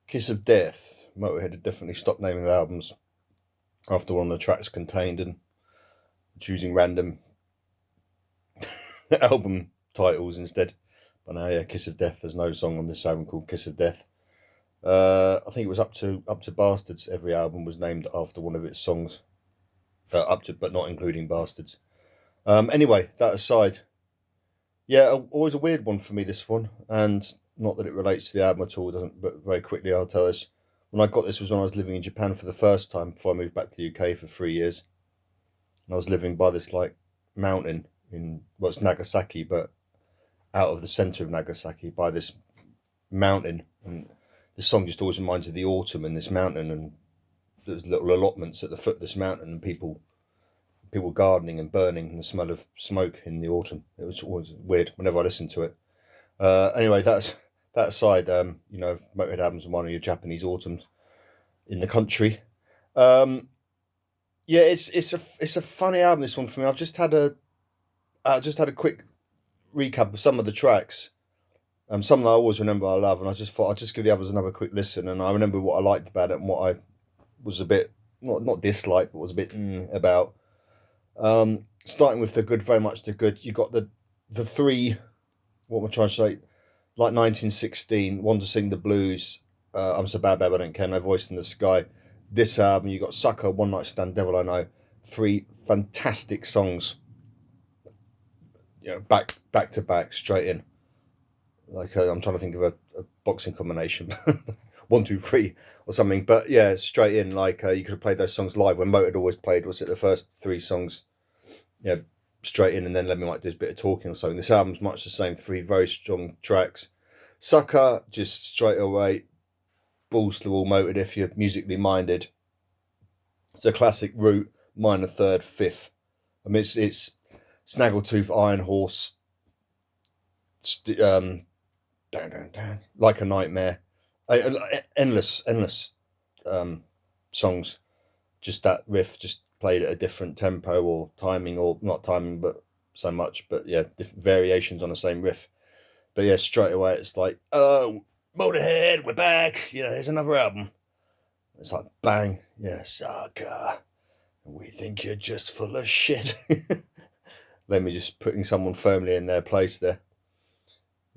Kiss of Death. Motörhead had definitely stopped naming the albums after one of the tracks contained and choosing random album titles instead. But now, yeah, Kiss of Death. There's no song on this album called Kiss of Death. I think it was up to Bastards. Every album was named after one of its songs. Up to, but not including Bastards. Anyway, that aside, yeah, always a weird one for me, this one, and not that it relates to the album at all. It doesn't, but very quickly I'll tell us. When I got this was when I was living in Japan for the first time before I moved back to the UK for 3 years. And I was living by this like mountain in, well, it's Nagasaki, but out of the centre of Nagasaki by this mountain. And this song just always reminds of the autumn in this mountain, and there's little allotments at the foot of this mountain, and people gardening and burning, and the smell of smoke in the autumn. It was always weird whenever I listened to it. Anyway, that aside, you know, Motörhead albums are one of your Japanese autumns in the country. Yeah, it's a funny album, this one, for me. I've just had a quick recap of some of the tracks. Some that I always remember I love, and I just thought I'd just give the others another quick listen. And I remember what I liked about it and what I was a bit not disliked, but was a bit about. Starting with the good, very much the good. You got the three. What am I trying to say? Like 1916, Want to Sing the Blues. I'm So Bad, Bad, I Don't Care, No Voice in the Sky. This album, you got Sucker, One Night Stand, Devil I Know. Three fantastic songs. You know, back to back, straight in. Like I'm trying to think of a boxing combination. 1, 2, 3 or something, but yeah, straight in. Like you could have played those songs live when Motörhead always played. Was it the first 3 songs? Yeah, straight in, and then Lemmy might do a bit of talking or something. This album's much the same. 3 very strong tracks. Sucker, just straight away, balls to the wall Motörhead if you're musically minded. It's a classic root, minor third, fifth. I mean, it's Snaggletooth, Iron Horse, Like a Nightmare. Endless songs. Just that riff, just played at a different tempo or timing, or not timing, but so much. But yeah, different variations on the same riff. But yeah, straight away it's like, oh, Motörhead, we're back. You know, here's another album. It's like bang, yeah, Sucker. We think you're just full of shit. Let me just putting someone firmly in their place there.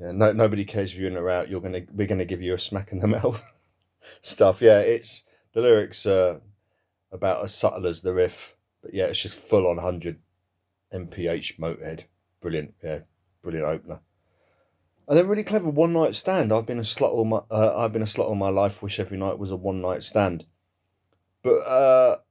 Yeah, nobody cares if you're in or out. We're gonna give you a smack in the mouth. Stuff. Yeah, it's the lyrics about as subtle as the riff, but yeah, it's just full on 100 mph Motörhead. Brilliant. Yeah, brilliant opener. And then really clever, One Night Stand. I've been a slut all my life. Wish every night was a one night stand. But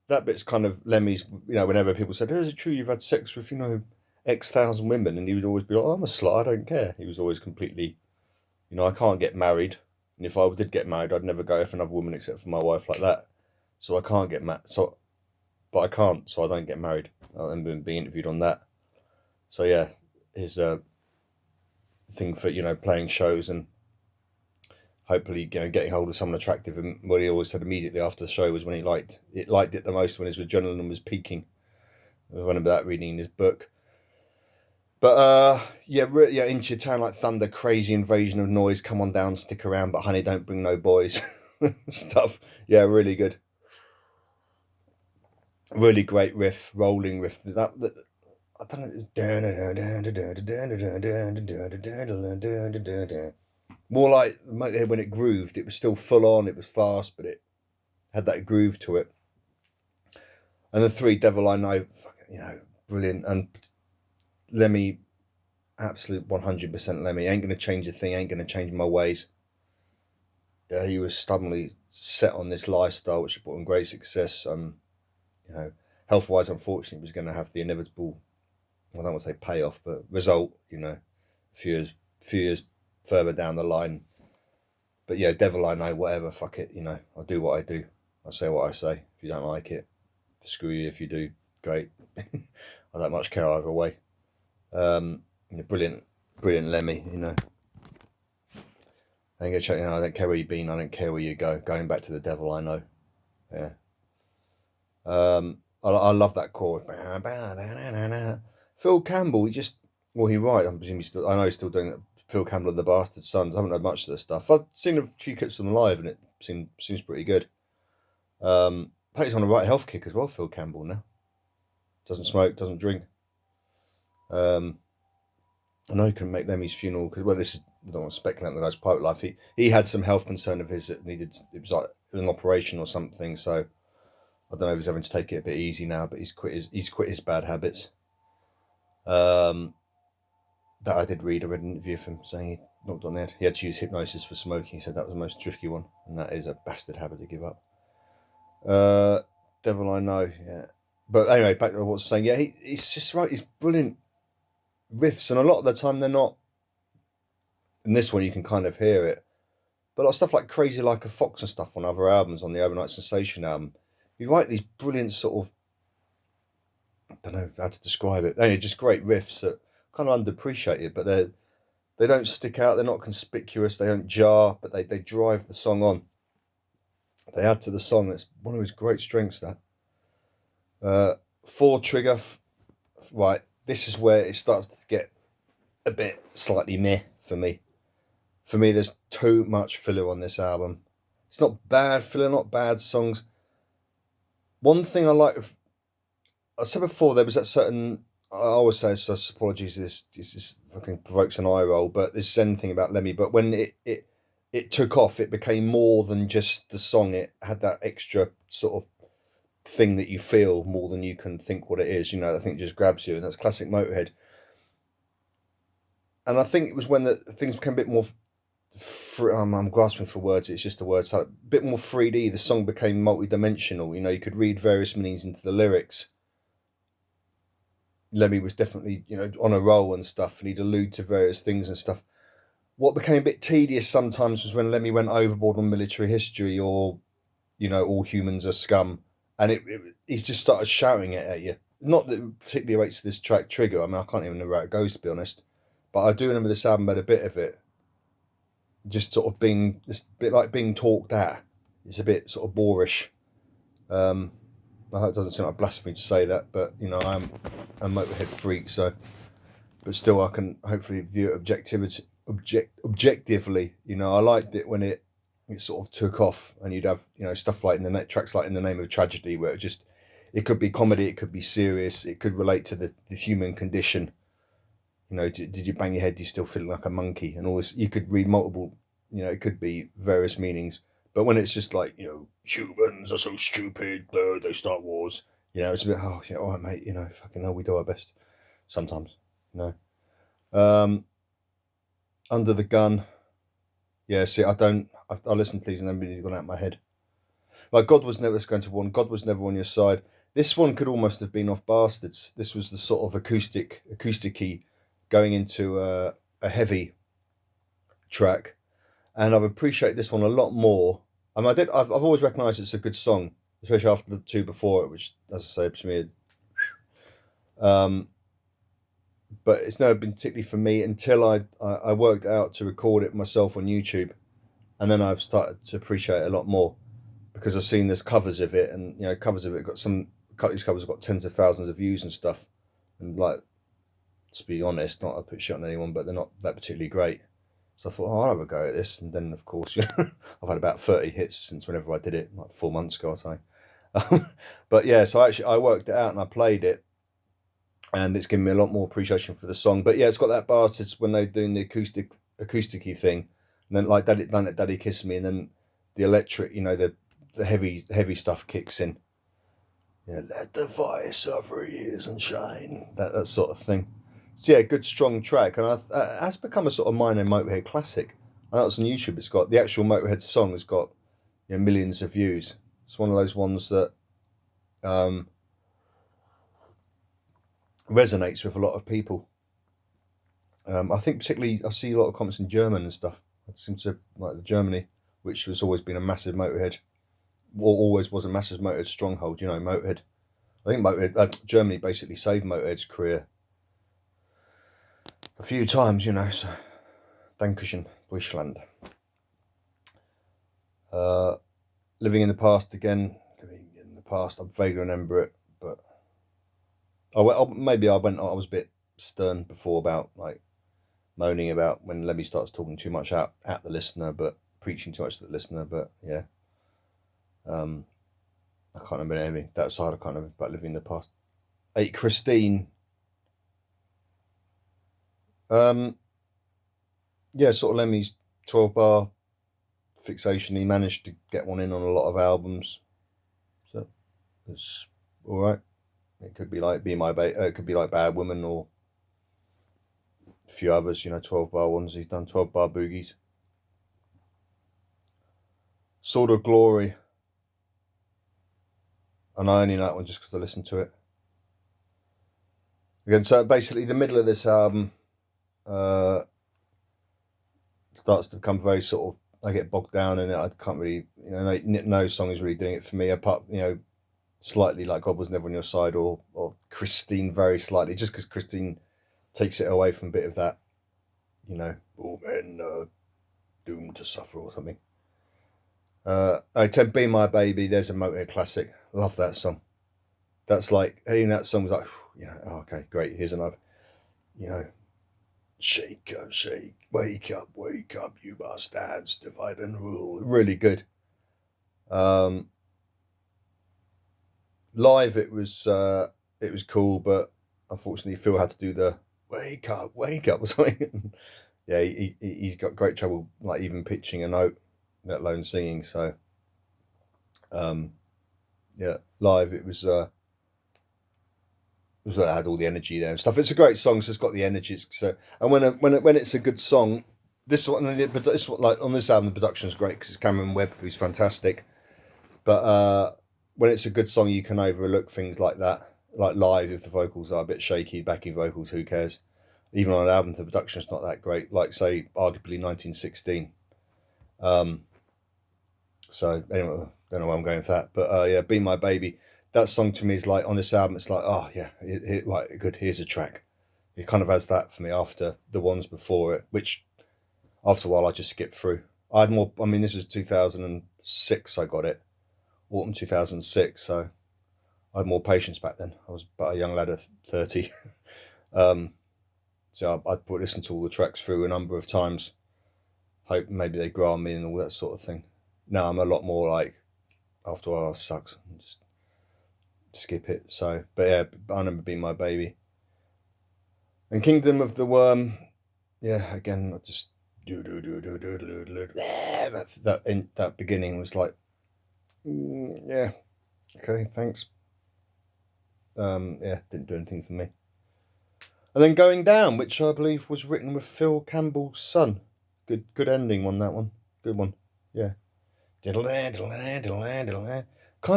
that bit's kind of Lemmy's. You know, whenever people said, "Oh, is it true you've had sex with, you know, X thousand women?" And he would always be like, "Oh, I'm a slut. I don't care." He was always completely, you know, I can't get married, and if I did get married, I'd never go for another woman except for my wife, like that. So I can't get married. But I can't, so I don't get married. I remember being interviewed on that. So yeah, his thing for, you know, playing shows and hopefully, you know, getting hold of someone attractive. And what he always said immediately after the show was when he liked it the most, when his adrenaline was peaking. I remember that reading in his book. But yeah, Into Your Town Like Thunder, Crazy Invasion of Noise, Come On Down, Stick Around, But Honey Don't Bring No Boys. Stuff. Yeah, really good. Really great riff, rolling riff. That I don't know. More like Motorhead when it grooved. It was still full on. It was fast, but it had that groove to it. And the 3, Devil I Know, you know, brilliant. And Lemmy, absolute 100% Lemmy. Ain't gonna change a thing. Ain't gonna change my ways. He was stubbornly set on this lifestyle, which brought him great success. You know, health-wise, unfortunately, was going to have the inevitable, well, I don't want to say payoff, but result, you know, a few years further down the line. But yeah, Devil I Know, whatever, fuck it, you know, I'll do what I do. I'll say what I say. If you don't like it, screw you. If you do, great. I don't much care either way. Brilliant Lemmy, you know. I don't care where you've been, I don't care where you go. Going back to the Devil I Know. Yeah. I love that chord. Phil Campbell, he writes, I presume I know he's still doing that, Phil Campbell and the Bastard Sons. I haven't heard much of the stuff. I've seen a few clips of them live, and it seems pretty good. He's on a right health kick as well, Phil Campbell now. Doesn't smoke, doesn't drink. I know he couldn't make Lemmy's funeral because, well, this is, I don't want to speculate on the guy's private life. He had some health concern of his that needed, it was like an operation or something. So I don't know if he's having to take it a bit easy now, but he's quit his bad habits. That I did read. I read an interview of him saying he knocked on the head. He had to use hypnosis for smoking. He said that was the most tricky one, and that is a bastard habit to give up. Devil I Know, yeah. But anyway, back to what I was saying. Yeah, he's just right. He's brilliant riffs, and a lot of the time they're not. In this one, you can kind of hear it, but a lot of stuff like Crazy Like a Fox and stuff on other albums, on the Overnight Sensation album, you write these brilliant sort of, I don't know how to describe it. Anyway, just great riffs that kind of underappreciated, but they don't stick out. They're not conspicuous. They don't jar, but they drive the song on. They add to the song. That's one of his great strengths. That 4 Trigger, right? This is where it starts to get a bit slightly meh for me. For me, there's too much filler on this album. It's not bad filler, not bad songs. One thing I like, I said before, there was that certain, I always say, so apologies, this fucking provokes an eye roll, but this Zen thing about Lemmy, but when it took off, it became more than just the song. It had that extra sort of thing that you feel more than you can think what it is. You know, I think it just grabs you, and that's classic Motörhead. And I think it was when things became a bit more, I'm grasping for words, it's just a word, so a bit more 3D, the song became multi-dimensional. You know, you could read various meanings into the lyrics. Lemmy was definitely, you know, on a roll and stuff, and he'd allude to various things and stuff. What became a bit tedious sometimes was when Lemmy went overboard on military history, or, you know, all humans are scum, and he's just started shouting it at you. Not that it particularly relates to this track Trigger. I mean, I can't even remember how it goes, to be honest. But I do remember this album had a bit of it. Just sort of being, this bit like being talked at. It's a bit sort of boorish. I hope it doesn't sound like blasphemy to say that, but, you know, I'm a Motörhead freak, so, but still I can hopefully view it objectively. You know, I liked it when it sort of took off, and you'd have, you know, stuff like tracks like In the Name of Tragedy, where it could be comedy, it could be serious, it could relate to the human condition. You know, did you bang your head? Do you still feel like a monkey? And all this, you could read multiple, you know, it could be various meanings. But when it's just like, you know, humans are so stupid, they start wars. You know, it's a bit, oh, yeah, all right, mate, you know, fucking hell, we do our best. Sometimes, you know. Under the Gun. Yeah, see, I listen to these and then really gone out of my head. Like, God Was Never Going to Warn, God Was Never on Your Side. This one could almost have been off Bastards. This was the sort of acoustic-y going into a heavy track, and I've appreciated this one a lot more. I mean, I've always recognised it's a good song, especially after the 2 before it, which, as I say, to me, but it's never been particularly for me until I worked out to record it myself on YouTube, and then I've started to appreciate it a lot more, because I've seen there's covers of it, and, you know, covers of it got these covers have got tens of thousands of views and stuff, and, like, to be honest, not to put shit on anyone, but they're not that particularly great. So I thought, oh, I'll have a go at this. And then, of course, you know, I've had about 30 hits since whenever I did it, like 4 months ago or something. But yeah, so I worked it out and I played it, and it's given me a lot more appreciation for the song. But yeah, it's got that Bastards when they're doing the acoustic-y thing, and then like Daddy Kiss Me, and then the electric, you know, the heavy stuff kicks in. Yeah, let the fire suffer years and shine. That sort of thing. So yeah, good strong track, and it has become a sort of minor Motörhead classic. I know it's on YouTube. It's got the actual Motörhead song has got, you know, millions of views. It's one of those ones that resonates with a lot of people. I think particularly I see a lot of comments in German and stuff. I seem to like the Germany, which has always been a massive Motörhead, or always was a massive Motörhead stronghold. You know, Motörhead. I think Germany basically saved Motörhead's career a few times, you know, so Dankeschön, Deutschland. Living in the Past again. Living in the Past, I vaguely remember it, but maybe I was a bit stern before about, like, moaning about when Lemmy starts talking too much out at the listener, but preaching too much to the listener. But yeah, I can't remember anything that side. I can't remember about living in the past. 8 Christine. Yeah, sort of Lemmy's 12-bar fixation. He managed to get one in on a lot of albums, so it's all right. It could be like Be My Baby. It could be like Bad Woman or a few others. 12-bar ones. He's done 12-bar boogies. Sword of Glory. And I only know that one just because I listened to it. Again, so basically the middle of this album starts to become very sort of, I get bogged down in it. I can't really, no song is really doing it for me, apart, slightly like God Was Never On Your Side or Christine very slightly, just because Christine takes it away from a bit of that, all men doomed to suffer or something. I tend Be My Baby, there's a Motörhead classic. Love that song. That's like, hearing that song was like, okay, great, here's another, shake up, shake, wake up, you bastards, divide and rule. Really good. Live it was cool, but unfortunately Phil had to do the wake up or something. Yeah, he's got great trouble like even pitching a note, let alone singing. So yeah, live it was had all the energy there and stuff. It's a great song, so it's got the energy. So, and when it's a good song, this one like on this album, the production is great because it's Cameron Webb, who's fantastic. But when it's a good song, you can overlook things like that. Like live, if the vocals are a bit shaky, backing vocals, who cares? Even on an album, the production's not that great. Like say, arguably 1916. So anyway, don't know where I'm going with that. But yeah, Be My Baby. That song to me is like on this album. It's like, oh yeah, like good. Here's a track. It kind of has that for me after the ones before it, which after a while I just skipped through. I had more. I mean, this is 2006. I got it, autumn 2006. So I had more patience back then. I was but a young lad at 30. So I'd listen to all the tracks through a number of times. Hope maybe they grow on me and all that sort of thing. Now I'm a lot more like after a while, sucks. Just skip it. So, but yeah, I remember Be My Baby. And Kingdom of the Worm, yeah, again, I just that's that beginning was like, yeah, okay, thanks. Yeah, didn't do anything for me. And then Going Down, which I believe was written with Phil Campbell's son. Good ending on that one. Good one. Yeah. Kind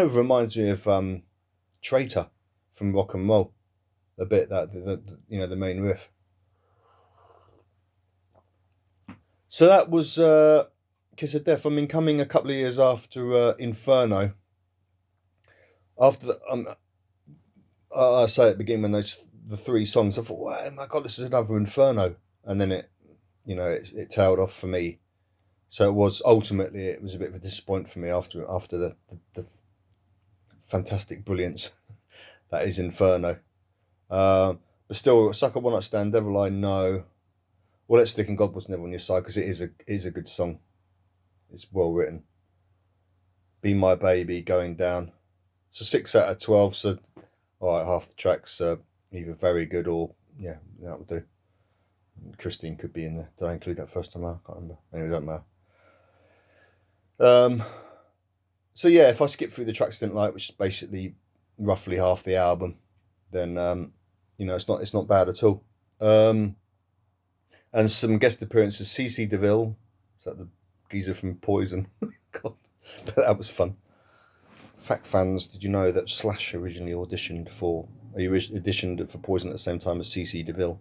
of reminds me of Traitor from Rock and Roll. A bit that the main riff. So that was Kiss of Death. I mean, coming a couple of years after Inferno. After the, I say at the beginning when the 3 songs, I thought, oh my God, this is another Inferno, and then it tailed off for me. So it was a bit of a disappointment for me after the fantastic brilliance that is Inferno. But still, Sucker One Night Stand, Devil I Know. Well, Let's Stick and God Was Never On Your Side, because it is a good song. It's well written. Be My Baby, Going Down. So 6 out of 12. So all right, half the tracks either very good or yeah, that would do. Christine could be in there. Did I include that first time? I can't remember. Anyway, it doesn't matter. So yeah, if I skip through the tracks I didn't like, which is basically roughly half the album, then it's not bad at all. And some guest appearances. CC DeVille, is that the geezer from Poison? God, that was fun. Fact fans, did you know that Slash originally auditioned for Poison at the same time as CC DeVille?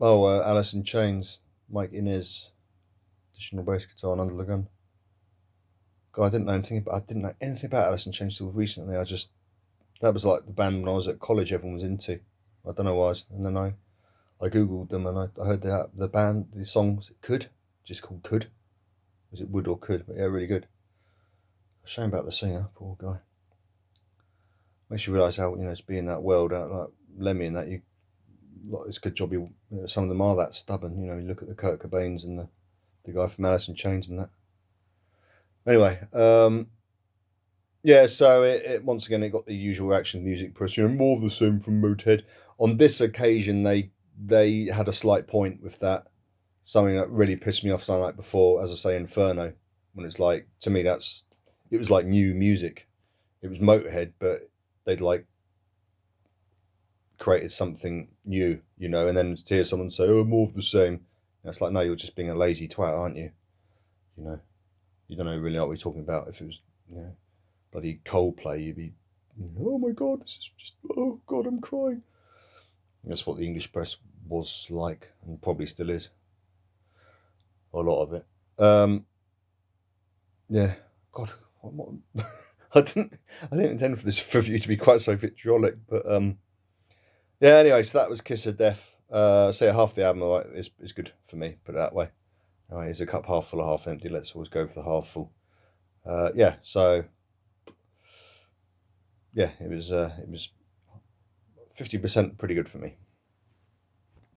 Alice in Chains, Mike Inez, additional bass guitar and Under the Gun. God, I didn't know anything about Alice in Chains till recently. That was like the band when I was at college everyone was into. I don't know why. And then I googled them and I heard the band, the songs, just called Could. Was it Would or Could? But yeah, really good. Shame about the singer, poor guy. makes you realise how, to be in that world, like Lemmy and that, it's a good job some of them are that stubborn. You look at the Kurt Cobains and the guy from Alice in Chains and that. Anyway, yeah, so it once again it got the usual reaction music press, more of the same from Motörhead. On this occasion, they had a slight point with that, something that really pissed me off something like before, as I say, Inferno, when it's like, to me, it was like new music. It was Motörhead, but they'd like created something new, and then to hear someone say, oh, more of the same. And it's like, no, you're just being a lazy twat, aren't you? You don't know really what we're talking about. If it was, bloody Coldplay, you'd be, oh my God, this is just, oh God, I'm crying. That's what the English press was like, and probably still is. A lot of it. Yeah, God, what I didn't intend for this review to be quite so vitriolic, but yeah. Anyway, so that was Kiss of Death. Say half the album is good for me. Put it that way. Anyway, is a cup half full or half empty? Let's always go for the half full. Yeah. So yeah, it was 50% pretty good for me.